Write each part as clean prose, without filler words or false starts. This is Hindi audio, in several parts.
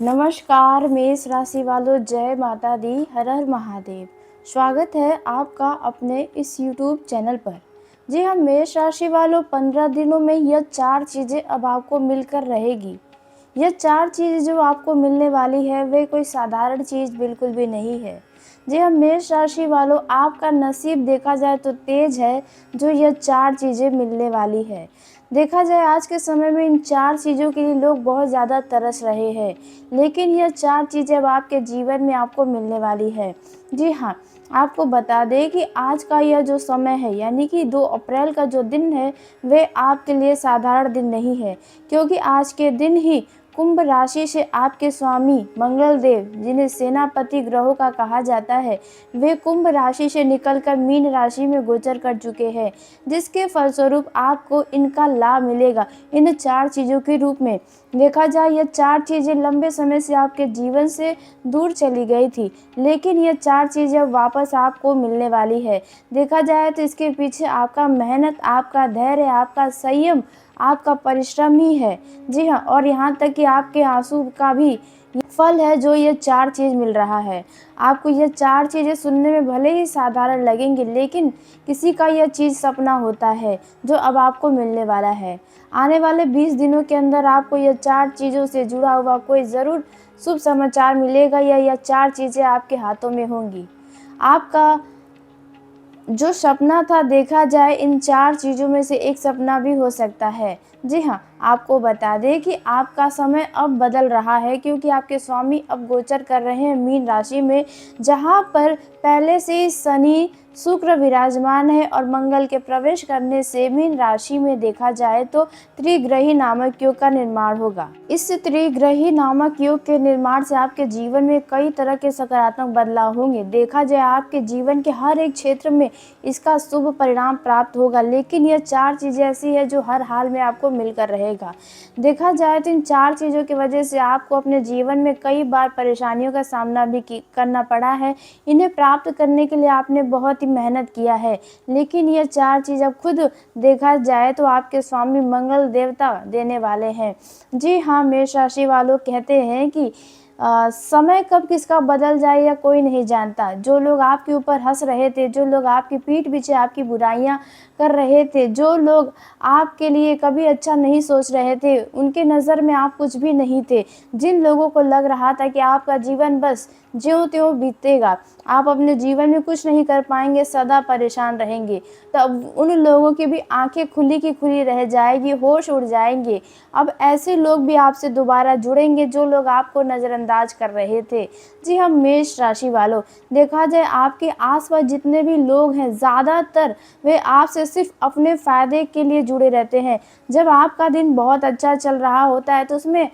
नमस्कार मेष राशि वालों, जय माता दी, हर हर महादेव। स्वागत है आपका अपने इस YouTube चैनल पर। जी हाँ मेष राशि वालों, 15 दिनों में यह 4 चीज़ें अब आपको मिलकर रहेगी। यह 4 चीज़ें जो आपको मिलने वाली है वे कोई साधारण चीज़ बिल्कुल भी नहीं है। जी हाँ मेष राशि वालों, आपका नसीब देखा जाए तो तेज है जो यह 4 चीज़ें मिलने वाली है। देखा जाए आज के समय में इन 4 चीज़ों के लिए लोग बहुत ज़्यादा तरस रहे हैं, लेकिन यह 4 चीज़ें अब आपके जीवन में आपको मिलने वाली है। जी हाँ, आपको बता दें कि आज का यह जो समय है यानी कि 2 अप्रैल का जो दिन है, वे आपके लिए साधारण दिन नहीं है, क्योंकि आज के दिन ही कुंभ राशि से आपके स्वामी मंगल देव, जिन्हें सेनापति ग्रहों का कहा जाता है, वे कुंभ राशि से निकलकर मीन राशि में गोचर कर चुके हैं, जिसके फलस्वरूप आपको इनका लाभ मिलेगा इन 4 चीज़ों के रूप में। देखा जाए यह 4 चीज़ें लंबे समय से आपके जीवन से दूर चली गई थी, लेकिन ये 4 चीज़ें अब वापस आपको मिलने वाली है। देखा जाए तो इसके पीछे आपका मेहनत, आपका धैर्य, आपका संयम, आपका परिश्रम ही है। जी हाँ, और यहाँ तक कि आपके आंसू का भी फल है जो ये 4 चीज़ मिल रहा है। आपको ये 4 चीज़ें सुनने में भले ही साधारण लगेंगी, लेकिन किसी का यह चीज़ सपना होता है जो अब आपको मिलने वाला है। आने वाले 20 दिनों के अंदर आपको यह 4 चीज़ों से जुड़ा हुआ कोई ज़रूर शुभ समाचार मिलेगा, या यह 4 चीज़ें आपके हाथों में होंगी। आपका जो सपना था, देखा जाए इन 4 चीज़ों में से एक सपना भी हो सकता है। जी हाँ, आपको बता दें कि आपका समय अब बदल रहा है, क्योंकि आपके स्वामी अब गोचर कर रहे हैं मीन राशि में, जहाँ पर पहले से ही शनि, शुक्र विराजमान है, और मंगल के प्रवेश करने से मीन राशि में देखा जाए तो त्रिग्रही नामक योग का निर्माण होगा। इस त्रिग्रही नामक योग के निर्माण से आपके जीवन में कई तरह के सकारात्मक बदलाव होंगे। देखा जाए आपके जीवन के हर एक क्षेत्र में इसका शुभ परिणाम प्राप्त होगा, लेकिन यह 4 चीज़ें ऐसी है जो हर हाल में आपको मिलकर रहेगा। देखा जाए तो इन 4 चीज़ों की वजह से आपको अपने जीवन में कई बार परेशानियों का सामना भी करना पड़ा है। इन्हें प्राप्त करने के लिए आपने बहुत ही मेहनत किया है, लेकिन यह 4 चीज़ अब खुद देखा जाए तो आपके स्वामी मंगल देवता देने वाले हैं। जी हाँ मेष राशि वालों, कहते हैं कि समय कब किसका बदल जाए या कोई नहीं जानता। जो लोग आपके ऊपर हंस रहे थे, जो लोग आपकी पीठ पीछे आपकी बुराइयां कर रहे थे, जो लोग आपके लिए कभी अच्छा नहीं सोच रहे थे, उनके नज़र में आप कुछ भी नहीं थे। जिन लोगों को लग रहा था कि आपका जीवन बस ज्यों त्यों बीतेगा, आप अपने जीवन में कुछ नहीं कर पाएंगे, सदा परेशान रहेंगे, तो अब उन लोगों की भी आंखें खुली की खुली रह जाएगी, होश उड़ जाएंगे। अब ऐसे लोग भी आपसे दोबारा जुड़ेंगे जो लोग आपको नज़रअंदाज कर रहे थे। जी हाँ मेष राशि वालों, देखा जाए आपके आसपास जितने भी लोग हैं, ज़्यादातर वे आपसे सिर्फ अपने फ़ायदे के लिए जुड़े रहते हैं। जब आपका दिन बहुत अच्छा चल रहा होता है तो उसमें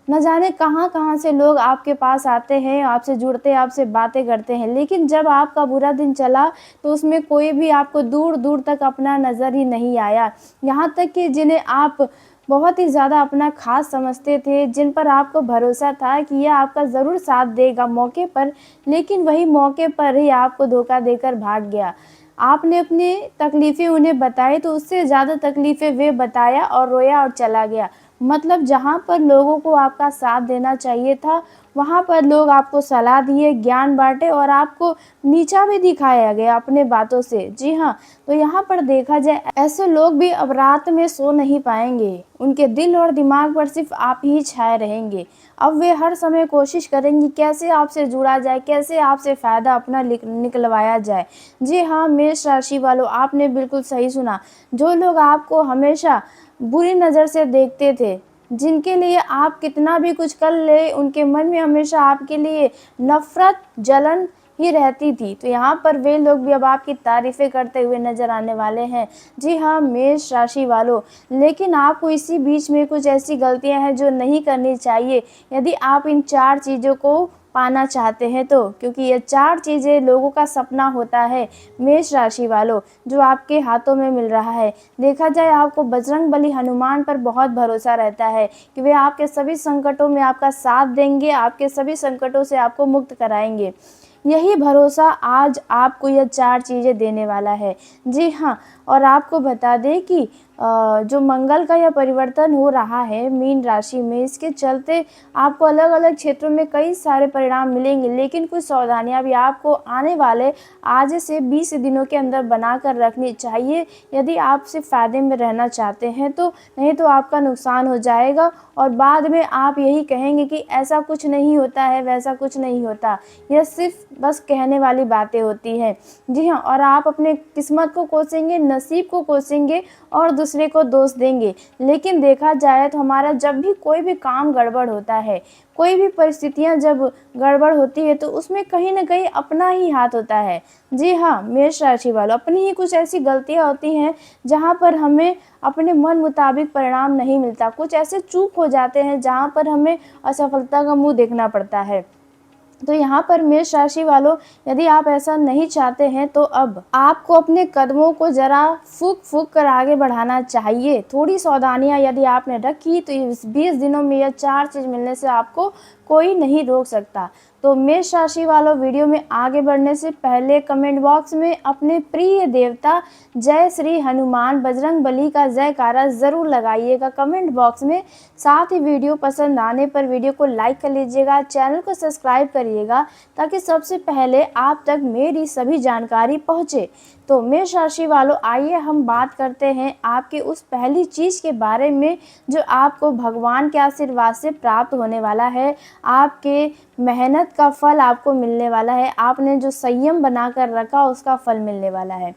न जाने कहाँ कहाँ से लोग आपके पास आते हैं, आपसे जुड़ते हैं, आपसे बातें करते हैं, लेकिन जब आपका बुरा दिन चला तो उसमें कोई भी आपको दूर दूर तक अपना नज़र ही नहीं आया। यहाँ तक कि जिन्हें आप बहुत ही ज़्यादा अपना खास समझते थे, जिन पर आपको भरोसा था कि यह आपका ज़रूर साथ देगा मौके पर, लेकिन वही मौके पर ही आपको धोखा देकर भाग गया। आपने अपनी तकलीफ़ें उन्हें बताई तो उससे ज़्यादा तकलीफ़ें वे बताया और रोया और चला गया। मतलब जहाँ पर लोगों को आपका साथ देना चाहिए था, वहाँ पर लोग आपको सलाह दिए, ज्ञान बाँटे, और आपको नीचा भी दिखाया गया अपने बातों से। जी हाँ, तो यहाँ पर देखा जाए ऐसे लोग भी अब रात में सो नहीं पाएंगे। उनके दिल और दिमाग पर सिर्फ आप ही छाए रहेंगे। अब वे हर समय कोशिश करेंगी कैसे आपसे जुड़ा जाए, कैसे आपसे फ़ायदा अपना निकलवाया जाए। जी हाँ मेष राशि वालों, आपने बिल्कुल सही सुना। जो लोग आपको हमेशा बुरी नज़र से देखते थे, जिनके लिए आप कितना भी कुछ कर ले, उनके मन में हमेशा आपके लिए नफ़रत, जलन ही रहती थी, तो यहाँ पर वे लोग भी अब आपकी तारीफ़ें करते हुए नज़र आने वाले हैं। जी हाँ मेष राशि वालों, लेकिन आपको इसी बीच में कुछ ऐसी गलतियाँ हैं जो नहीं करनी चाहिए यदि आप इन 4 चीज़ों को पाना चाहते हैं तो, क्योंकि ये 4 चीज़ें लोगों का सपना होता है मेष राशि वालों, जो आपके हाथों में मिल रहा है। देखा जाए आपको बजरंगबली हनुमान पर बहुत भरोसा रहता है कि वे आपके सभी संकटों में आपका साथ देंगे, आपके सभी संकटों से आपको मुक्त कराएंगे। यही भरोसा आज आपको यह 4 चीज़ें देने वाला है। जी हाँ, और आपको बता दें कि जो मंगल का यह परिवर्तन हो रहा है मीन राशि में, इसके चलते आपको अलग अलग क्षेत्रों में कई सारे परिणाम मिलेंगे, लेकिन कुछ सावधानियां भी आपको आने वाले आज से 20 दिनों के अंदर बनाकर रखनी चाहिए यदि आप सिर्फ फ़ायदे में रहना चाहते हैं तो, नहीं तो आपका नुकसान हो जाएगा और बाद में आप यही कहेंगे कि ऐसा कुछ नहीं होता है, वैसा कुछ नहीं होता। यह सिर्फ बस कहने वाली बातें होती हैं। जी हाँ, और आप अपने किस्मत को कोसेंगे, नसीब को कोसेंगे और दूसरे को दोष देंगे। लेकिन देखा जाए तो हमारा जब भी कोई भी काम गड़बड़ होता है, कोई भी परिस्थितियाँ जब गड़बड़ होती है तो उसमें कहीं न कहीं अपना ही हाथ होता है। जी हाँ, मेष राशि वालों, अपनी ही कुछ ऐसी गलतियाँ होती हैं जहाँ पर हमें अपने मन मुताबिक परिणाम नहीं मिलता। कुछ ऐसे चूक हो जाते हैं जहाँ पर हमें असफलता का मुँह देखना पड़ता है। तो यहाँ पर मेष राशि वालों, यदि आप ऐसा नहीं चाहते हैं तो अब आपको अपने कदमों को ज़रा फूँक-फूँक कर आगे बढ़ाना चाहिए। थोड़ी सावधानियाँ यदि आपने रखी तो इस 20 दिनों में यह 4 चीज़ मिलने से आपको कोई नहीं रोक सकता। तो मेष राशि वालों, वीडियो में आगे बढ़ने से पहले कमेंट बॉक्स में अपने प्रिय देवता जय श्री हनुमान बजरंगबली का जयकारा ज़रूर लगाइएगा कमेंट बॉक्स में। साथ ही वीडियो पसंद आने पर वीडियो को लाइक कर लीजिएगा, चैनल को सब्सक्राइब करिएगा ताकि सबसे पहले आप तक मेरी सभी जानकारी पहुँचे। तो मेष राशि वालों, आइए हम बात करते हैं आपके उस पहली चीज़ के बारे में जो आपको भगवान के आशीर्वाद से प्राप्त होने वाला है। आपके मेहनत का फल आपको मिलने वाला है, आपने जो संयम बनाकर रखा उसका फल मिलने वाला है।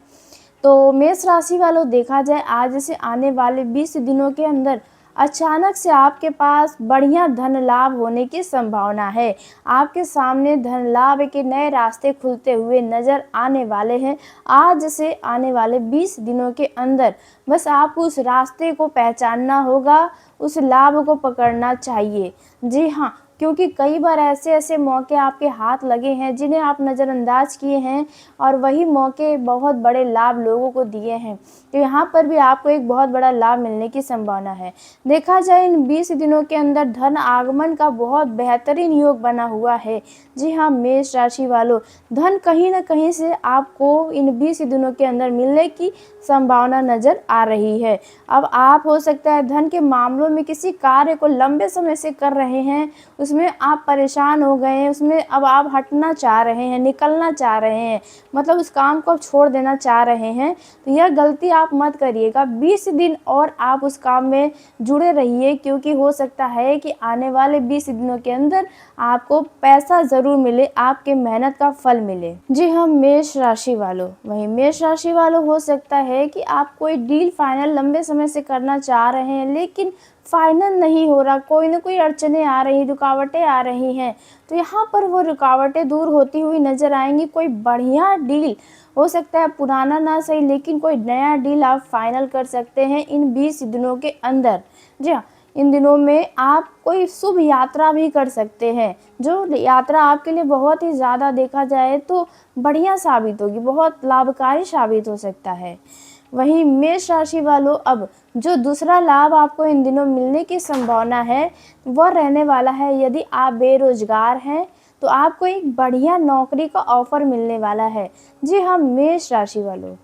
तो मेष राशि वालों, देखा जाए आज से आने वाले 20 दिनों के अंदर अचानक से आपके पास बढ़िया धन लाभ होने की संभावना है। आपके सामने धन लाभ के नए रास्ते खुलते हुए नज़र आने वाले हैं आज से आने वाले 20 दिनों के अंदर। बस आपको उस रास्ते को पहचानना होगा, उस लाभ को पकड़ना चाहिए। जी हाँ, क्योंकि कई बार ऐसे मौके आपके हाथ लगे हैं जिन्हें आप नज़रअंदाज किए हैं और वही मौके बहुत बड़े लाभ लोगों को दिए हैं। तो यहाँ पर भी आपको एक बहुत बड़ा लाभ मिलने की संभावना है। देखा जाए इन 20 दिनों के अंदर धन आगमन का बहुत बेहतरीन योग बना हुआ है। जी हाँ, मेष राशि वालों, धन कहीं न कहीं से आपको इन 20 दिनों के अंदर मिलने की संभावना नज़र आ रही है। अब आप हो सकता है धन के मामलों में किसी कार्य को लंबे समय से कर रहे हैं, उसमें आप परेशान हो गए हैं, उसमें अब आप हटना चाह रहे हैं, निकलना चाह रहे हैं, मतलब उस काम को आप छोड़ देना चाह रहे हैं, तो यह गलती आप मत करिएगा। 20 दिन और आप उस काम में जुड़े रहिए क्योंकि हो सकता है कि आने वाले 20 दिनों के अंदर आपको पैसा ज़रूर मिले, आपके मेहनत का फल मिले। जी हाँ, मेष राशि वालों, वहीं मेष राशि वालों, हो सकता है कि आप कोई डील फाइनल लंबे समय से करना चाह रहे हैं लेकिन फाइनल नहीं हो रहा, कोई ना कोई अड़चनें आ रही, रुकावटें आ रही हैं, तो यहाँ पर वो रुकावटें दूर होती हुई नज़र आएंगी। कोई बढ़िया डील, हो सकता है पुराना ना सही लेकिन कोई नया डील आप फाइनल कर सकते हैं इन 20 दिनों के अंदर। जी हाँ, इन दिनों में आप कोई शुभ यात्रा भी कर सकते हैं, जो यात्रा आपके लिए बहुत ही ज़्यादा देखा जाए तो बढ़िया साबित होगी, बहुत लाभकारी साबित हो सकता है। वहीं मेष राशि वालों, अब जो दूसरा लाभ आपको इन दिनों मिलने की संभावना है वह रहने वाला है, यदि आप बेरोजगार हैं तो आपको एक बढ़िया नौकरी का ऑफर मिलने वाला है। जी हाँ, मेष राशि वालों,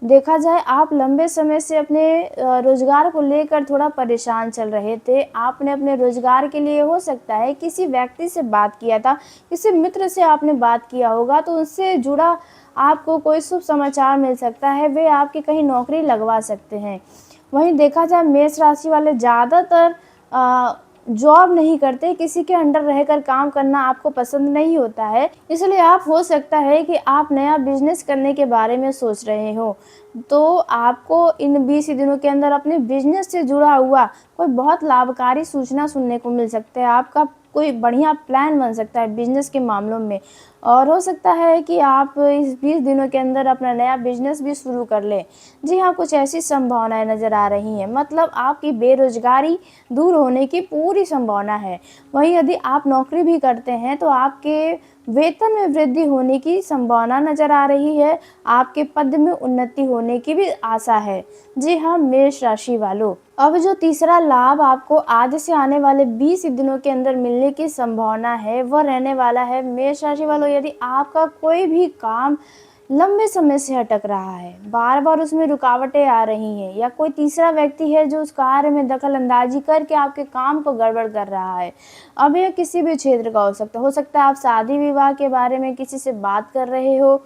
देखा जाए आप लंबे समय से अपने रोज़गार को लेकर थोड़ा परेशान चल रहे थे। आपने अपने रोज़गार के लिए हो सकता है किसी व्यक्ति से बात किया था, किसी मित्र से आपने बात किया होगा, तो उससे जुड़ा आपको कोई शुभ समाचार मिल सकता है, वे आपकी कहीं नौकरी लगवा सकते हैं। वहीं देखा जाए मेष राशि वाले ज़्यादातर जॉब नहीं करते, किसी के अंडर रहकर काम करना आपको पसंद नहीं होता है, इसलिए आप हो सकता है कि आप नया बिजनेस करने के बारे में सोच रहे हो। तो आपको इन 20 दिनों के अंदर अपने बिजनेस से जुड़ा हुआ कोई बहुत लाभकारी सूचना सुनने को मिल सकता है, आपका कोई बढ़िया प्लान बन सकता है बिजनेस के मामलों में, और हो सकता है कि आप इस 20 दिनों के अंदर अपना नया बिजनेस भी शुरू कर लें। जी हाँ, कुछ ऐसी संभावनाएं नज़र आ रही हैं, मतलब आपकी बेरोजगारी दूर होने की पूरी संभावना है। वहीं यदि आप नौकरी भी करते हैं तो आपके वेतन में वृद्धि होने की संभावना नज़र आ रही है, आपके पद में उन्नति होने की भी आशा है। जी हाँ, मेष राशि वालों, अब जो तीसरा लाभ आपको आज से आने वाले 20 दिनों के अंदर मिलने की संभावना है वह रहने वाला है मेष राशि वालों, यदि आपका कोई भी काम लंबे समय से अटक रहा है, बार बार उसमें रुकावटें आ रही हैं, या कोई तीसरा व्यक्ति है जो उस कार्य में दखल अंदाजी करके आपके काम को गड़बड़ कर रहा है। अब यह किसी भी क्षेत्र का हो सकता है आप शादी विवाह के बारे में किसी से बात कर रहे हो,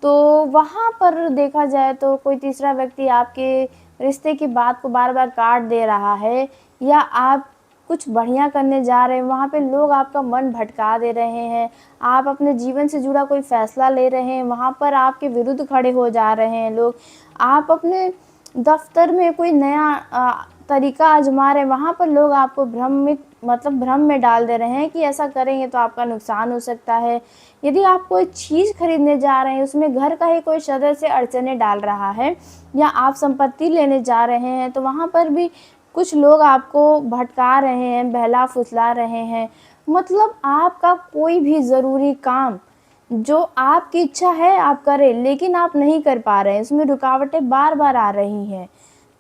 तो वहाँ पर देखा जाए तो कोई तीसरा व्यक्ति आपके रिश्ते की बात को बार बार काट दे रहा है, या आप कुछ बढ़िया करने जा रहे हैं, वहाँ पे लोग आपका मन भटका दे रहे हैं। आप अपने जीवन से जुड़ा कोई फ़ैसला ले रहे हैं, वहाँ पर आपके विरुद्ध खड़े हो जा रहे हैं लोग। आप अपने दफ़्तर में कोई नया तरीका आज़मा रहे हैं, वहाँ पर लोग आपको भ्रम में डाल दे रहे हैं कि ऐसा करेंगे तो आपका नुकसान हो सकता है। यदि आप कोई चीज़ खरीदने जा रहे हैं, उसमें घर का ही कोई सदस्य अड़चनें डाल रहा है, या आप संपत्ति लेने जा रहे हैं, तो वहाँ पर भी कुछ लोग आपको भटका रहे हैं, बहला-फुसला रहे हैं। मतलब आपका कोई भी ज़रूरी काम जो आपकी इच्छा है आप करें, लेकिन आप नहीं कर पा रहे हैं, उसमें रुकावटें बार-बार आ रही हैं।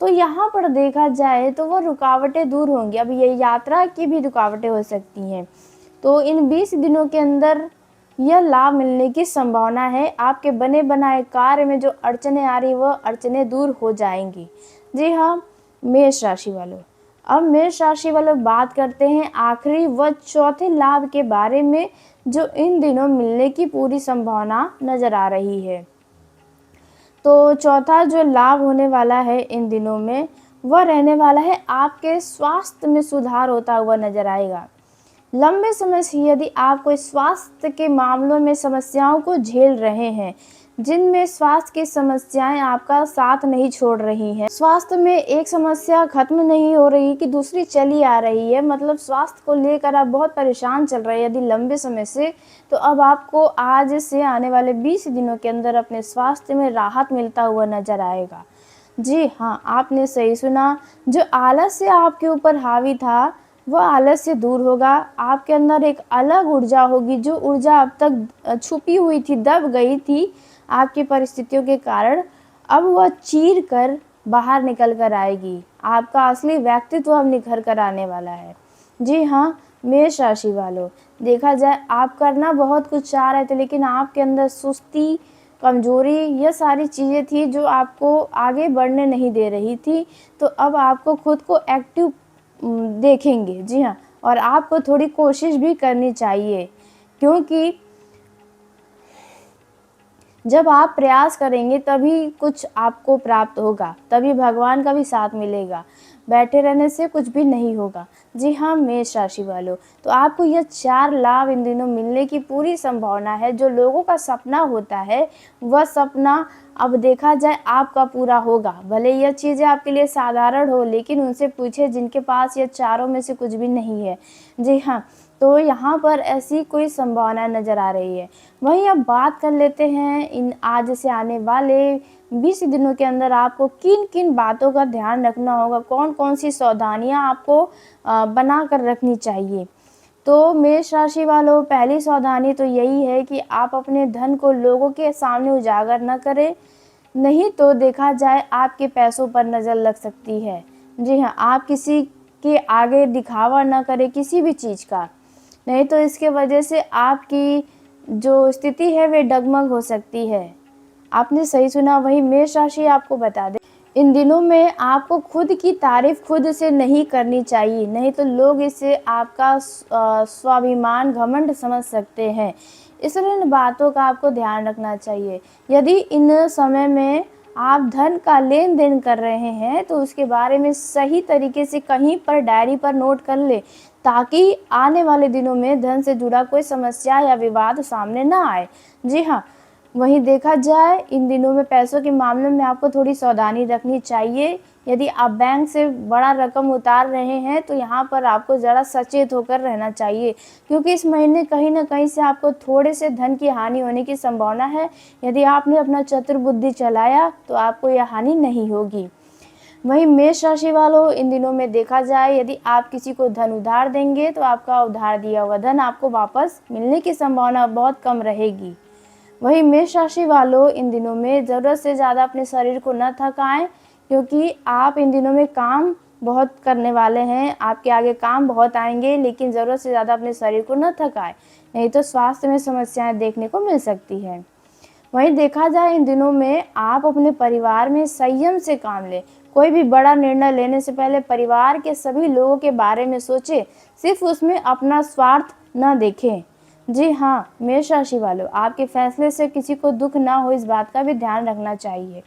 तो यहाँ पर देखा जाए तो वो रुकावटें दूर होंगी। अब ये यात्रा की भी रुकावटें हो सकती हैं। तो इन 20 दिनों के अंदर यह लाभ मिलने की संभावना है। आपके बने बनाए कार्य में जो अड़चनें आ रही, वह अड़चनें दूर हो जाएंगी। जी हाँ, मेष राशि वालों, अब मेष राशि वालों बात करते हैं आखिरी व चौथे लाभ के बारे में, जो इन दिनों मिलने की पूरी संभावना नजर आ रही है। तो चौथा जो लाभ होने वाला है इन दिनों में, वह रहने वाला है आपके स्वास्थ्य में सुधार होता हुआ नजर आएगा। लंबे समय से यदि आप कोई स्वास्थ्य के मामलों में समस्याओं को झेल रहे हैं, जिनमें स्वास्थ्य की समस्याएं आपका साथ नहीं छोड़ रही हैं, स्वास्थ्य में एक समस्या खत्म नहीं हो रही कि दूसरी चली आ रही है, मतलब स्वास्थ्य को लेकर आप बहुत परेशान चल रहे हैं यदि लंबे समय से, तो अब आपको आज से आने वाले 20 दिनों के अंदर अपने स्वास्थ्य में राहत मिलता हुआ नजर आएगा। जी हाँ, आपने सही सुना। जो आलस्य आपके ऊपर हावी था, वह आलस्य दूर होगा। आपके अंदर एक अलग ऊर्जा होगी, जो ऊर्जा अब तक छुपी हुई थी, दब गई थी आपकी परिस्थितियों के कारण, अब वह चीर कर बाहर निकल कर आएगी। आपका असली व्यक्तित्व अब निखर कर आने वाला है। जी हाँ, मेष राशि वालों, देखा जाए आप करना बहुत कुछ चाह रहे थे, लेकिन आपके अंदर सुस्ती, कमज़ोरी, यह सारी चीज़ें थी जो आपको आगे बढ़ने नहीं दे रही थी। तो अब आपको खुद को एक्टिव देखेंगे। जी हाँ, और आपको थोड़ी कोशिश भी करनी चाहिए, क्योंकि जब आप प्रयास करेंगे तभी कुछ आपको प्राप्त होगा, तभी भगवान का भी साथ मिलेगा। बैठे रहने से कुछ भी नहीं होगा। जी हाँ, मेष राशि वालों, तो आपको यह 4 लाभ इन दिनों मिलने की पूरी संभावना है। जो लोगों का सपना होता है, वह सपना अब देखा जाए आपका पूरा होगा। भले यह चीज़ें आपके लिए साधारण हो, लेकिन उनसे पूछे जिनके पास यह चारों में से कुछ भी नहीं है। जी हाँ, तो यहाँ पर ऐसी कोई संभावना नज़र आ रही है। वहीं अब बात कर लेते हैं इन आज से आने वाले 20 दिनों के अंदर आपको किन-किन बातों का ध्यान रखना होगा, कौन-कौन सी सावधानियाँ आपको बना कर रखनी चाहिए। तो मेष राशि वालों, पहली सावधानी तो यही है कि आप अपने धन को लोगों के सामने उजागर न करें, नहीं तो देखा जाए आपके पैसों पर नज़र लग सकती है। जी हाँ, आप किसी के आगे दिखावा न करें किसी भी चीज़ का, नहीं तो इसके वजह से आपकी जो स्थिति है वे डगमग हो सकती है। आपने सही सुना। वही मेष राशि आपको बता दें, इन दिनों में आपको खुद की तारीफ खुद से नहीं करनी चाहिए, नहीं तो लोग इसे आपका स्वाभिमान, घमंड समझ सकते हैं। इसलिए इन बातों का आपको ध्यान रखना चाहिए। यदि इन समय में आप धन का लेन देन कर रहे हैं, तो उसके बारे में सही तरीके से कहीं पर डायरी पर नोट कर ले, ताकि आने वाले दिनों में धन से जुड़ा कोई समस्या या विवाद सामने ना आए। जी हाँ, वहीं देखा जाए इन दिनों में पैसों के मामले में आपको थोड़ी सावधानी रखनी चाहिए। यदि आप बैंक से बड़ा रकम उतार रहे हैं, तो यहाँ पर आपको ज़रा सचेत होकर रहना चाहिए, क्योंकि इस महीने कहीं न कहीं से आपको थोड़े से धन की हानि होने की संभावना है। यदि आपने अपना चतुर बुद्धि चलाया, तो आपको यह हानि नहीं होगी। वहीं मेष राशि वालों, इन दिनों में देखा जाए यदि आप किसी को धन उधार देंगे, तो आपका उधार दिया हुआ धन आपको वापस मिलने की संभावना बहुत कम रहेगी। वहीं मेष राशि वालों, इन दिनों में ज़रूरत से ज़्यादा अपने शरीर को न थकाएं, क्योंकि आप इन दिनों में काम बहुत करने वाले हैं, आपके आगे काम बहुत आएंगे, लेकिन ज़रूरत से ज़्यादा अपने शरीर को न थकाएं, नहीं तो स्वास्थ्य में समस्याएं देखने को मिल सकती हैं। वहीं देखा जाए इन दिनों में आप अपने परिवार में संयम से काम लें। कोई भी बड़ा निर्णय लेने से पहले परिवार के सभी लोगों के बारे में सोचें, सिर्फ उसमें अपना स्वार्थ न देखें। जी हाँ, मेष राशि वालों, आपके फैसले से किसी को दुख ना हो, इस बात का भी ध्यान रखना चाहिए।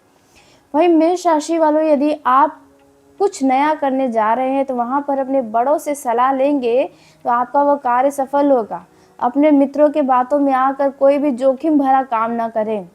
वहीं मेष राशि वालों, यदि आप कुछ नया करने जा रहे हैं तो वहाँ पर अपने बड़ों से सलाह लेंगे तो आपका वह कार्य सफल होगा। अपने मित्रों के बातों में आकर कोई भी जोखिम भरा काम ना करें,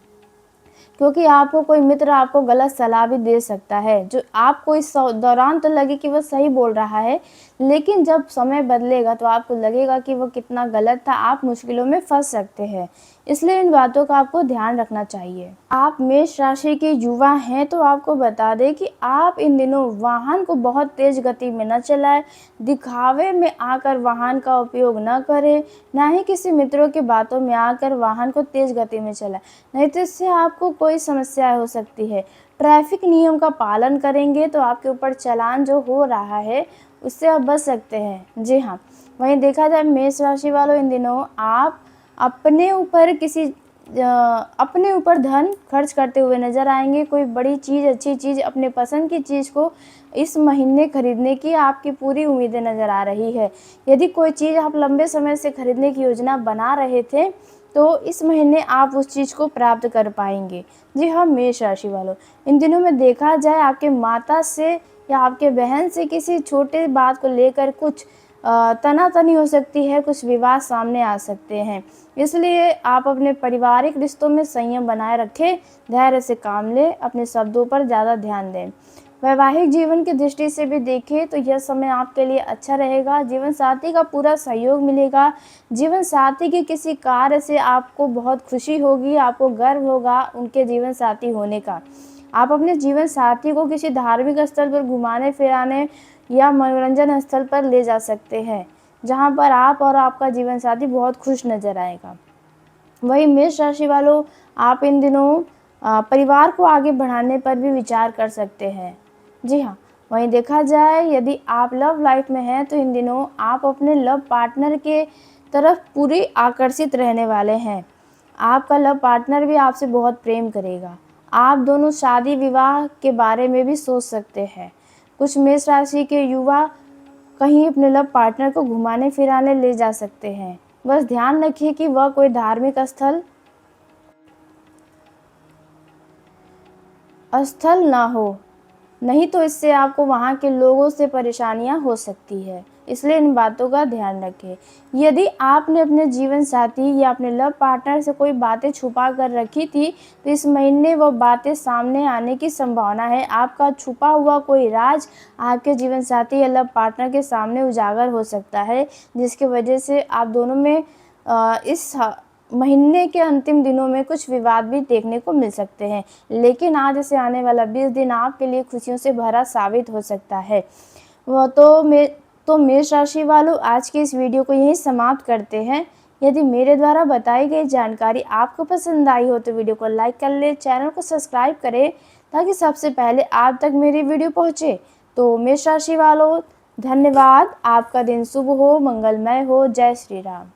क्योंकि आपको कोई मित्र आपको गलत सलाह भी दे सकता है, जो आपको इस दौरान तो लगे कि वह सही बोल रहा है, लेकिन जब समय बदलेगा तो आपको लगेगा कि वह कितना गलत था, आप मुश्किलों में फंस सकते हैं। इसलिए इन बातों का आपको ध्यान रखना चाहिए। आप मेष राशि के युवा हैं तो आपको बता दें कि आप इन दिनों वाहन को बहुत तेज गति में न चलाएं, दिखावे में आकर वाहन का उपयोग न करें, ना ही किसी मित्रों की बातों में आकर वाहन को तेज गति में चलाएं, नहीं तो इससे आपको कोई समस्या हो सकती है। ट्रैफिक नियम का पालन करेंगे तो आपके ऊपर चालान जो हो रहा है उससे आप बच सकते हैं। जी हाँ, वहीं देखा जाए मेष राशि वालों, इन दिनों आप अपने ऊपर धन खर्च करते हुए नजर आएंगे। कोई बड़ी चीज़, अच्छी चीज़, अपने पसंद की चीज़ को इस महीने खरीदने की आपकी पूरी उम्मीदें नज़र आ रही है। यदि कोई चीज़ आप लंबे समय से खरीदने की योजना बना रहे थे तो इस महीने आप उस चीज़ को प्राप्त कर पाएंगे। जी हाँ, मेष राशि वालों, इन दिनों में देखा जाए आपके माता से या आपके बहन से किसी छोटे बात को लेकर कुछ तनातनी हो सकती है, कुछ विवाद सामने आ सकते हैं। इसलिए आप अपने पारिवारिक रिश्तों में संयम बनाए रखें, धैर्य से काम लें, अपने शब्दों पर ज़्यादा ध्यान दें। वैवाहिक जीवन की दृष्टि से भी देखें तो यह समय आपके लिए अच्छा रहेगा। जीवन साथी का पूरा सहयोग मिलेगा। जीवन साथी के किसी कार्य से आपको बहुत खुशी होगी, आपको गर्व होगा उनके जीवन साथी होने का। आप अपने जीवन साथी को किसी धार्मिक स्थल पर घुमाने फिराने या मनोरंजन स्थल पर ले जा सकते हैं, जहाँ पर आप और आपका जीवन साथी बहुत खुश नजर आएगा। वहीं मेष राशि वालों, आप इन दिनों परिवार को आगे बढ़ाने पर भी विचार कर सकते हैं। जी हाँ, वहीं देखा जाए यदि आप लव लाइफ में हैं तो इन दिनों आप अपने लव पार्टनर के तरफ पूरी आकर्षित रहने वाले हैं। आपका लव पार्टनर भी आपसे बहुत प्रेम करेगा। आप दोनों शादी विवाह के बारे में भी सोच सकते हैं। कुछ मेष राशि के युवा कहीं अपने लव पार्टनर को घुमाने फिराने ले जा सकते हैं। बस ध्यान रखिए कि वह कोई धार्मिक स्थल ना हो, नहीं तो इससे आपको वहाँ के लोगों से परेशानियाँ हो सकती है। इसलिए इन बातों का ध्यान रखें। यदि आपने अपने जीवन साथी या अपने लव पार्टनर से कोई बातें छुपा कर रखी थी तो इस महीने वो बातें सामने आने की संभावना है। आपका छुपा हुआ कोई राज आपके जीवन साथी या लव पार्टनर के सामने उजागर हो सकता है, जिसकी वजह से आप दोनों में इस महीने के अंतिम दिनों में कुछ विवाद भी देखने को मिल सकते हैं। लेकिन आज से आने वाला 20 दिन आपके लिए खुशियों से भरा साबित हो सकता है। वह तो मेष राशि वालों, आज की इस वीडियो को यहीं समाप्त करते हैं। यदि मेरे द्वारा बताई गई जानकारी आपको पसंद आई हो तो वीडियो को लाइक कर ले, चैनल को सब्सक्राइब करें ताकि सबसे पहले आप तक मेरी वीडियो पहुँचे। तो मेष राशि वालों, धन्यवाद। आपका दिन शुभ हो, मंगलमय हो। जय श्री राम।